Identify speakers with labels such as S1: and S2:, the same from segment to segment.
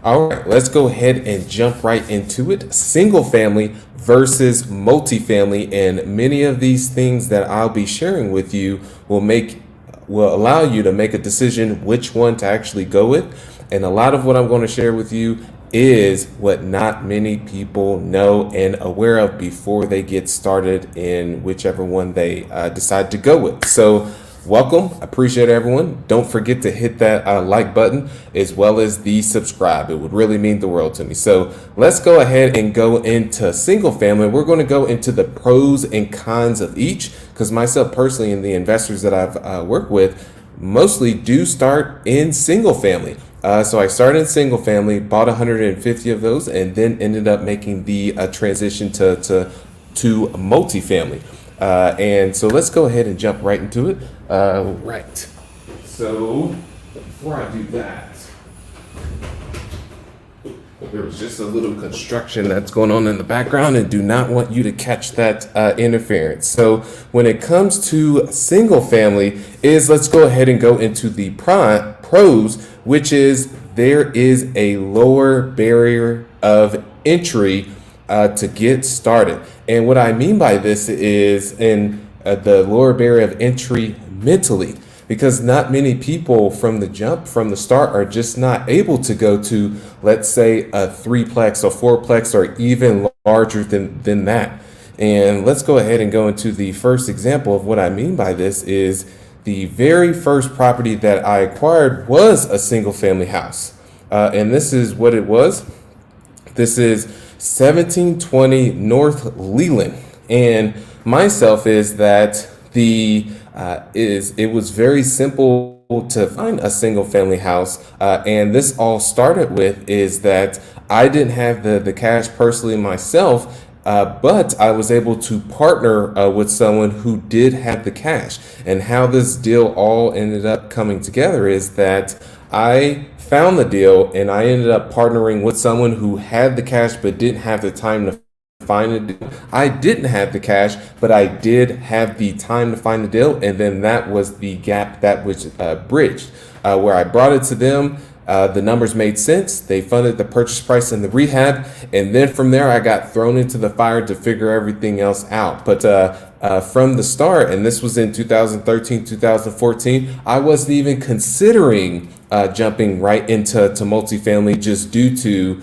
S1: All right, let's go ahead and jump right into it. Single family versus multifamily, and many of these things that I'll be sharing with you will allow you to make a decision which one to actually go with. And a lot of what I'm going to share with you is what not many people know and aware of before they get started in whichever one they decide to go with. So welcome. I appreciate everyone. Don't forget to hit that like button as well as the subscribe. It would really mean the world to me. So let's go ahead and go into single family. We're going to go into the pros and cons of each because myself personally and the investors that I've worked with mostly do start in single family. So I started in single family, bought 150 of those, and then ended up making the transition to multifamily. And so let's go ahead and jump right into it. Right. So before I do that, there was just a little construction that's going on in the background and do not want you to catch that interference. So when it comes to single family let's go ahead and go into the pros, which is there is a lower barrier of entry to get started. And what I mean by this is in the lower barrier of entry mentally, because not many people from the start, are just not able to go to, let's say, a threeplex or fourplex or even larger than that. And let's go ahead and go into the first example of what I mean by this is the very first property that I acquired was a single family house. And this is what it was. This is 1720 North Leland. And myself is that it was very simple to find a single family house, and this all started with is that I didn't have the cash personally myself, but I was able to partner with someone who did have the cash. And how this deal all ended up coming together is that I found the deal and I ended up partnering with someone who had the cash but didn't have the time to find it. I didn't have the cash, but I did have the time to find the deal, and then that was the gap that was bridged, where I brought it to them. The numbers made sense. They funded the purchase price and the rehab, and then from there I got thrown into the fire to figure everything else out. But from the start, and this was in 2013, 2014, I wasn't even considering jumping right into multifamily just due to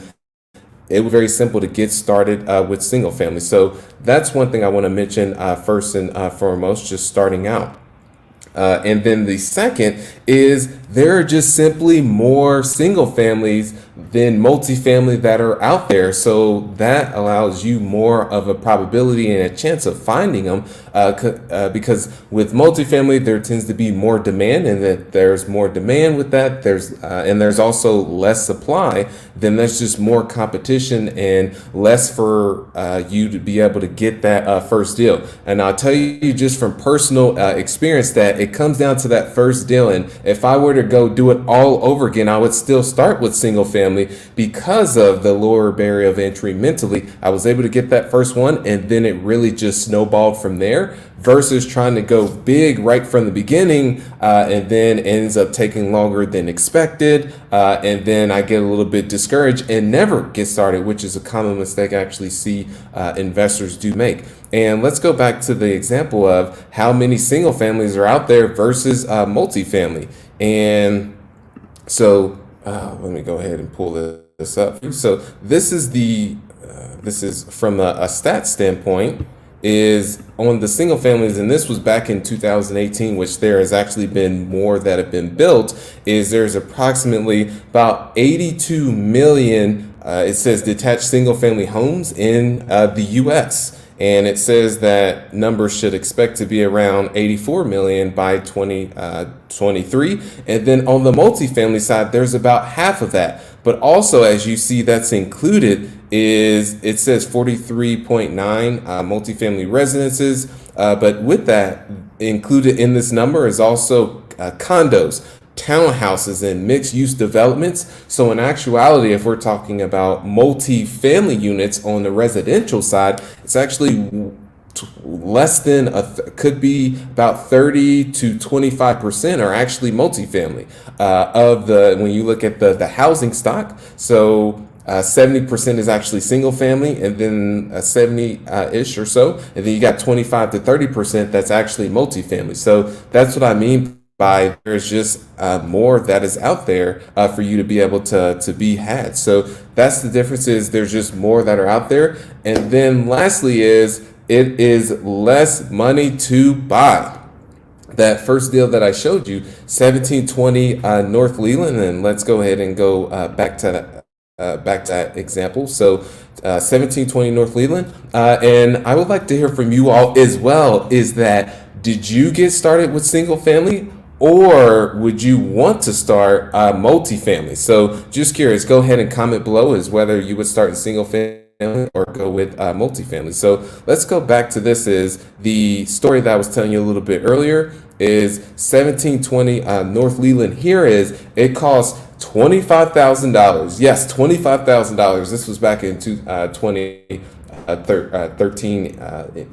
S1: it was very simple to get started with single family. So that's one thing I want to mention first and foremost, just starting out. And then the second is there are just simply more single families than multifamily that are out there. So that allows you more of a probability and a chance of finding them because with multifamily, there tends to be more demand, and that there's more demand with that. There's also less supply. Then there's just more competition and less for you to be able to get that first deal. And I'll tell you just from personal experience that it comes down to that first deal. And if I were to go do it all over again, I would still start with single family because of the lower barrier of entry mentally. I was able to get that first one, and then it really just snowballed from there versus trying to go big right from the beginning and then ends up taking longer than expected. And then I get a little bit discouraged and never get started, which is a common mistake I actually see investors do make. And let's go back to the example of how many single families are out there versus multifamily. And so let me go ahead and pull this up. So this is from a stat standpoint is on the single families, and this was back in 2018, which there has actually been more that have been built, is there's approximately about 82 million, it says detached single family homes in the US. And it says that numbers should expect to be around 84 million by 2023. And then on the multifamily side, there's about half of that. But also, as you see, that's included is it says 43.9 multifamily residences. But with that included in this number is also condos, townhouses, and mixed-use developments. So in actuality, if we're talking about multi-family units on the residential side, it's actually less than could be about 30 to 25% are actually multifamily of the when you look at the housing stock. So 70% is actually single family, and then 70 ish or so, and then you got 25 to 30% that's actually multifamily. So that's what I mean by there's just more that is out there for you to be able to be had. So that's the difference, is there's just more that are out there. And then lastly is it is less money to buy. That first deal that I showed you, 1720 North Leland, and let's go ahead and go back to that example. So 1720 North Leland, and I would like to hear from you all as well. Is that, did you get started with single family, or would you want to start multifamily? So just curious, go ahead and comment below as whether you would start in single family or go with multifamily. So let's go back to this. Is the story that I was telling you a little bit earlier, is 1720 North Leland. Here is, it costs $25,000. Yes, $25,000. This was back in 2013,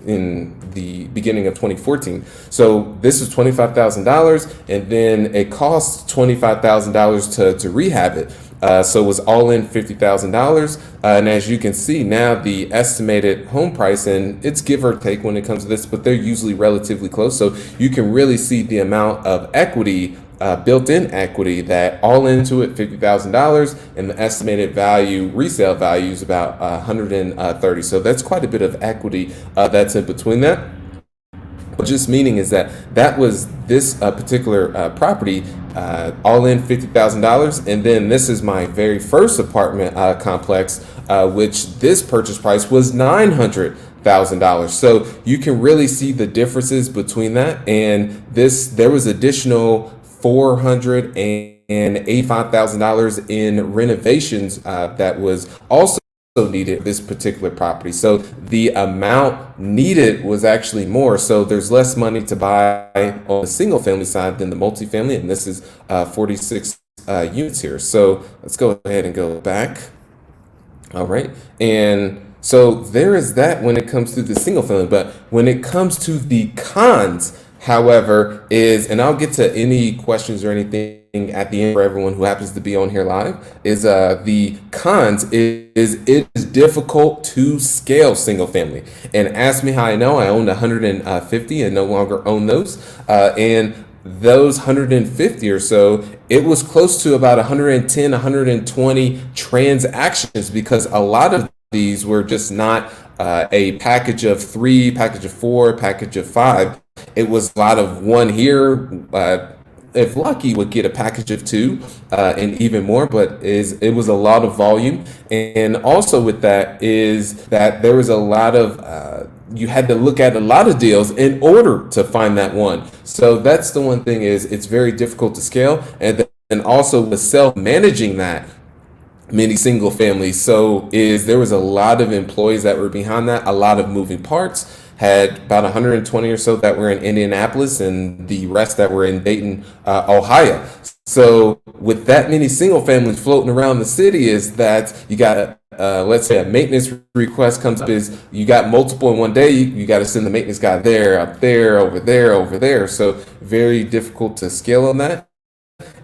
S1: in the beginning of 2014. So this is $25,000, and then it costs $25,000 to rehab it. So it was all in $50,000. And as you can see now, the estimated home price, and it's give or take when it comes to this, but they're usually relatively close. So you can really see the amount of equity, built-in equity, that all into it, $50,000, and the estimated value, resale value, is about 130. So that's quite a bit of equity that's in between that. But just meaning is that that was this particular property, all in $50,000, and then this is my very first apartment complex, which this purchase price was $900,000. So you can really see the differences between that, and this, there was additional $485,000 in renovations that was also needed this particular property. So the amount needed was actually more. So there's less money to buy on the single family side than the multifamily, and this is 46 units here. So let's go ahead and go back. All right, and so there is that when it comes to the single family. But when it comes to the cons, however, is, and I'll get to any questions or anything at the end for everyone who happens to be on here live, is the cons is it is difficult to scale single family. And ask me how I know. I owned 150 and no longer own those. And those 150 or so, it was close to about 110, 120 transactions, because a lot of these were just not a package of 3, package of 4, package of 5. It was a lot of one here. If lucky, would get a package of 2 and even more, but it was a lot of volume. And also with that is that there was a lot of you had to look at a lot of deals in order to find that one. So that's the one thing, is it's very difficult to scale, and then also with self-managing that many single families. So there was a lot of employees that were behind that, a lot of moving parts. Had about 120 or so that were in Indianapolis, and the rest that were in Dayton, Ohio. So with that many single families floating around the city, is that you got let's say a maintenance request comes up, is you got multiple in one day, you got to send the maintenance guy there, up there, over there, over there. So very difficult to scale on that.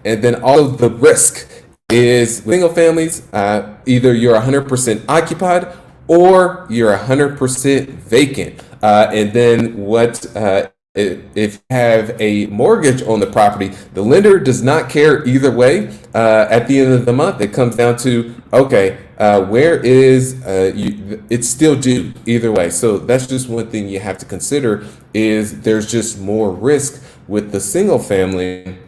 S1: And then all of the risk is single families, either you're 100% occupied or you're 100% vacant. And then if you have a mortgage on the property, the lender does not care either way. At the end of the month, it comes down to, okay, where is it's still due either way. So that's just one thing you have to consider, is there's just more risk with the single family,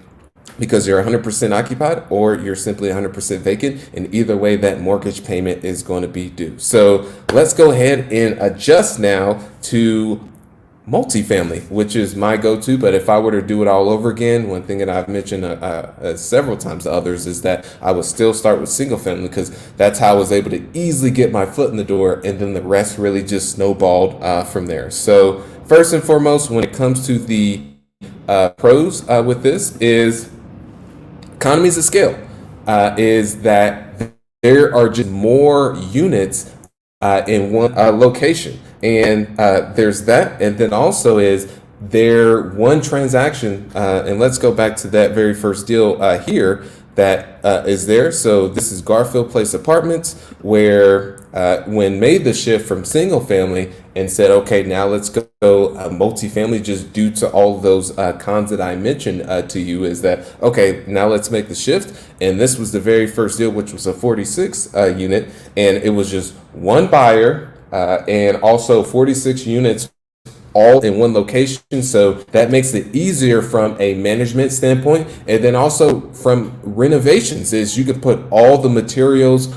S1: because you're 100% occupied or you're simply 100% vacant, and either way that mortgage payment is going to be due. So let's go ahead and adjust now to multifamily, which is my go-to. But if I were to do it all over again, one thing that I've mentioned several times to others is that I would still start with single family, because that's how I was able to easily get my foot in the door, and then the rest really just snowballed from there. So first and foremost, when it comes to the pros with this, is economies of scale, is that there are just more units in one location. And there's that. And then also is their one transaction, and let's go back to that very first deal here that is there. So this is Garfield Place Apartments, where when made the shift from single family and said, okay, now let's go multifamily, just due to all of those cons that I mentioned to you, is that, okay, now let's make the shift. And this was the very first deal, which was a 46 unit, and it was just one buyer and also 46 units all in one location. So that makes it easier from a management standpoint. And then also from renovations is you can put all the materials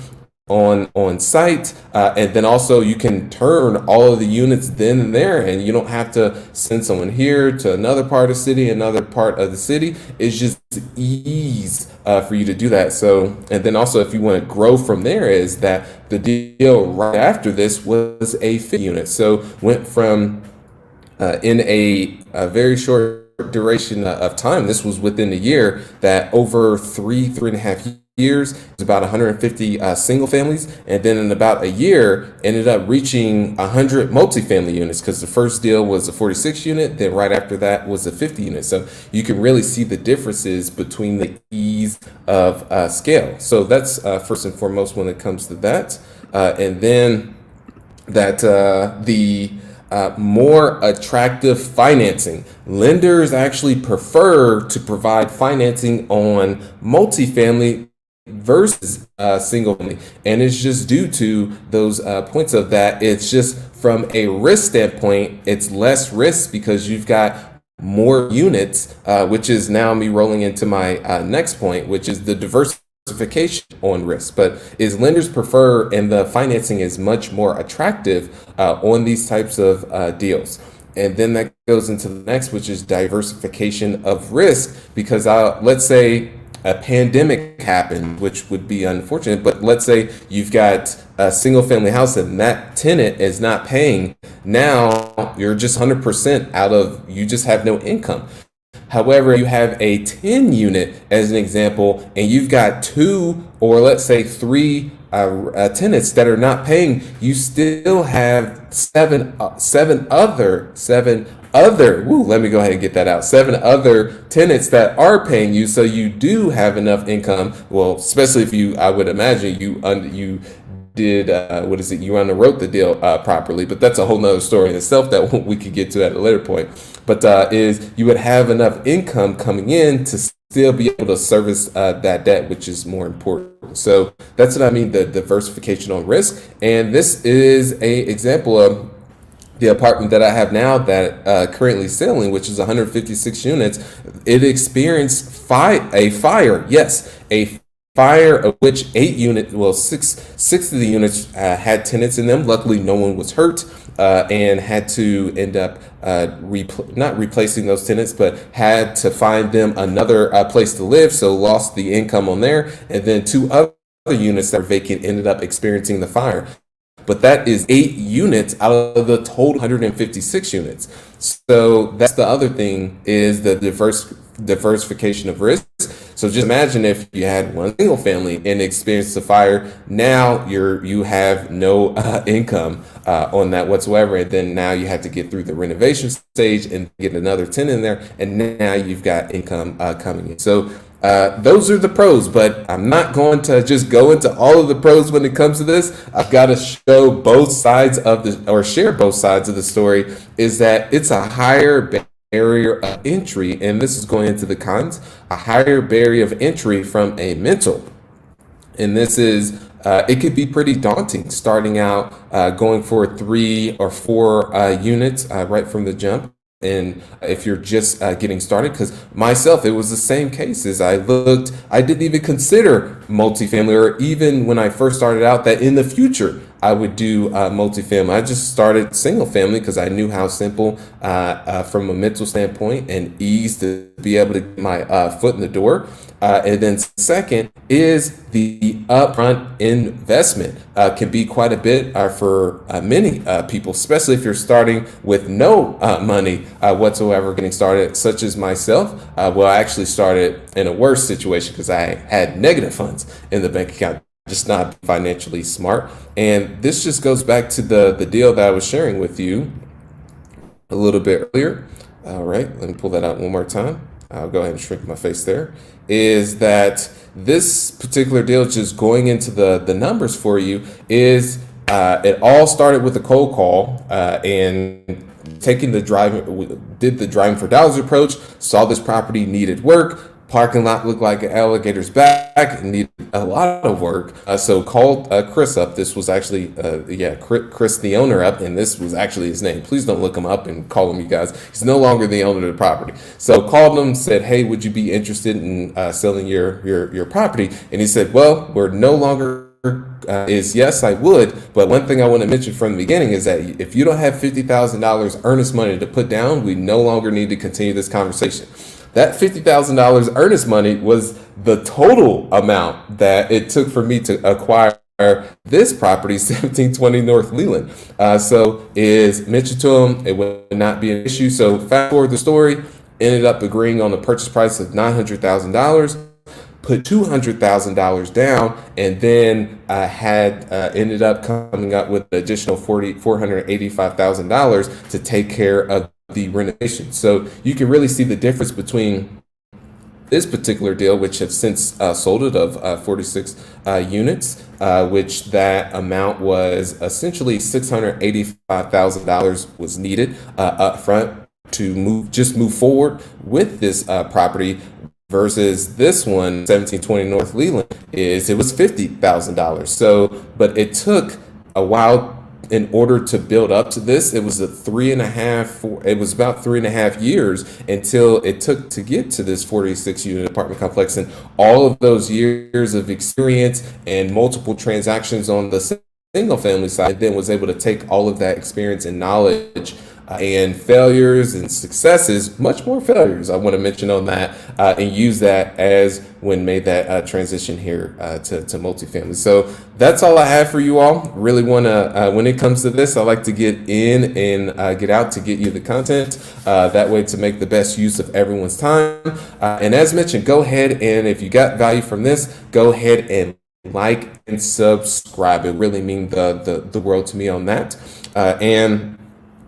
S1: on site, and then also you can turn all of the units then and there, and you don't have to send someone here to another part of the city, another part of the city. It's just ease for you to do that. So, and then also if you want to grow from there, is that the deal right after this was a 50 unit. So went from in a very short duration of time, this was within a year, that over three and a half years, it was about 150 single families, and then in about a year ended up reaching 100 multifamily units, because the first deal was a 46 unit, then right after that was a 50 unit. So you can really see the differences between the ease of scale. So that's first and foremost when it comes to that. And then that the more attractive financing. Lenders actually prefer to provide financing on multifamily versus single family, and it's just due to those points of that. It's just from a risk standpoint, it's less risk because you've got more units, which is now me rolling into my next point, which is the diversification on risk. But is lenders prefer, and the financing is much more attractive on these types of deals. And then that goes into the next, which is diversification of risk, because let's say a pandemic happened, which would be unfortunate, but let's say you've got a single family house and that tenant is not paying. Now you're just 100% out of, you just have no income. However, you have a 10 unit as an example, and you've got two or let's say three tenants that are not paying. You still have seven other, let me go ahead and get that out. 7 other tenants that are paying you, so you do have enough income. Well, especially if you, I would imagine you did you underwrote the deal properly, but that's a whole nother story in itself that we could get to at a later point. But is you would have enough income coming in to still be able to service that debt, which is more important. So that's what I mean, the diversification on risk. And this is a example of the apartment that I have now that currently selling, which is 156 units. It experienced a fire. Yes, a fire, of which six of the units had tenants in them. Luckily, no one was hurt, and had to end up not replacing those tenants, but had to find them another place to live. So lost the income on there, and then 2 other units that were vacant ended up experiencing the fire. But that is 8 units out of the total 156 units. So that's the other thing, is the diversification of risk. So just imagine if you had one single family and experienced a fire. Now you have no income on that whatsoever, and then now you have to get through the renovation stage and get another tenant in there, and now you've got income coming in. So those are the pros, but I'm not going to just go into all of the pros when it comes to this. I've got to show both sides of or share both sides of the story, is that it's a higher barrier of entry, and this is going into the cons, a higher barrier of entry from a mental. And this is, it could be pretty daunting starting out going for 3 or 4 units right from the jump. And if you're just getting started, because myself, it was the same case. As I didn't even consider multifamily, or even when I first started out, that in the future I would do multifamily. I just started single family because I knew how simple from a mental standpoint and ease to be able to get my foot in the door. And then second is the upfront investment can be quite a bit for many people, especially if you're starting with no money whatsoever getting started, such as myself. Well, I actually started in a worse situation because I had negative funds in the bank account, just not financially smart. And this just goes back to the deal that I was sharing with you a little bit earlier. All right, let me pull that out one more time. I'll go ahead and shrink my face there. Is that this particular deal, just going into the numbers for you, is it all started with a cold call and taking the did the driving for dollars approach, saw this property needed work. Parking lot looked like an alligator's back. It needed a lot of work. So called Chris up. This was actually, Chris, the owner, up, and this was actually his name. Please don't look him up and call him, you guys. He's no longer the owner of the property. So called him, said, "Hey, would you be interested in selling your property?" And he said, "Well, we're no longer." Is yes, I would. But one thing I want to mention from the beginning is that if you don't have $50,000 earnest money to put down, we no longer need to continue this conversation. That $50,000 earnest money was the total amount that it took for me to acquire this property, 1720 North Leland. So is mentioned to him, it would not be an issue. So fast forward the story, ended up agreeing on the purchase price of $900,000. Put $200,000 down, and then had ended up coming up with an additional $485,000 to take care of the renovation. So you can really see the difference between this particular deal, which have since sold it of 46 units, which that amount was essentially $685,000 was needed up front to move forward with this property. Versus this one, 1720 North Leland, it was $50,000. So, but it took a while in order to build up to this. It was about 3.5 years until it took to get to this 46 unit apartment complex. And all of those years of experience and multiple transactions on the single family side, then was able to take all of that experience and knowledge and failures and successes, much more failures I want to mention on that, and use that as when made that transition here to multifamily. So that's all I have for you all. Really want to, when it comes to this, I like to get in and get out to get you the content, that way to make the best use of everyone's time. And as mentioned, go ahead and if you got value from this, go ahead and like and subscribe. It really means the world to me on that. And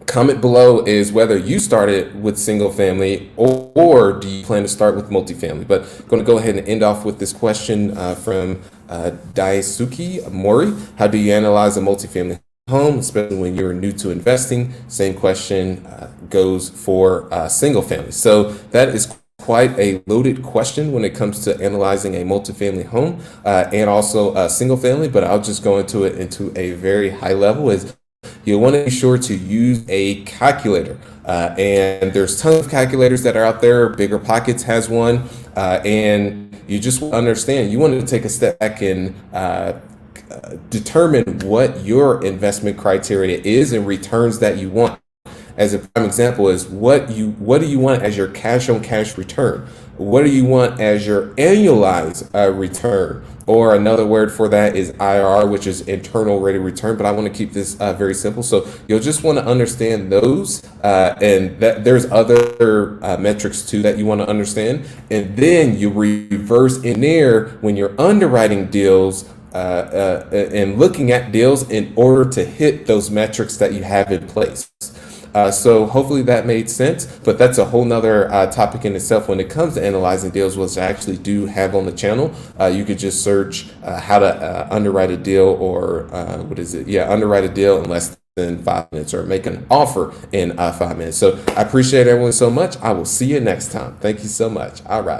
S1: comment below is whether you started with single family or do you plan to start with multifamily. But I'm going to go ahead and end off with this question from Daisuke Mori. How do you analyze a multifamily home, especially when you're new to investing? Same question goes for single family. So that is quite a loaded question when it comes to analyzing a multifamily home and also a single family, but I'll just go into it into a very high level. Is you'll want to be sure to use a calculator. And there's tons of calculators that are out there. Bigger Pockets has one. And you just understand, you want to take a step back and determine what your investment criteria is and returns that you want. As a prime example is what do you want as your cash on cash return? What do you want as your annualized return? Or another word for that is IRR, which is internal rate of return. But I want to keep this very simple. So you'll just want to understand those, and that there's other metrics too that you want to understand. And then you reverse engineer when you're underwriting deals and looking at deals in order to hit those metrics that you have in place. So hopefully that made sense, but that's a whole nother topic in itself when it comes to analyzing deals, which I actually do have on the channel. You could just search how to underwrite a deal or underwrite a deal in less than 5 minutes or make an offer in 5 minutes. So I appreciate everyone so much. I will see you next time. Thank you so much. All right.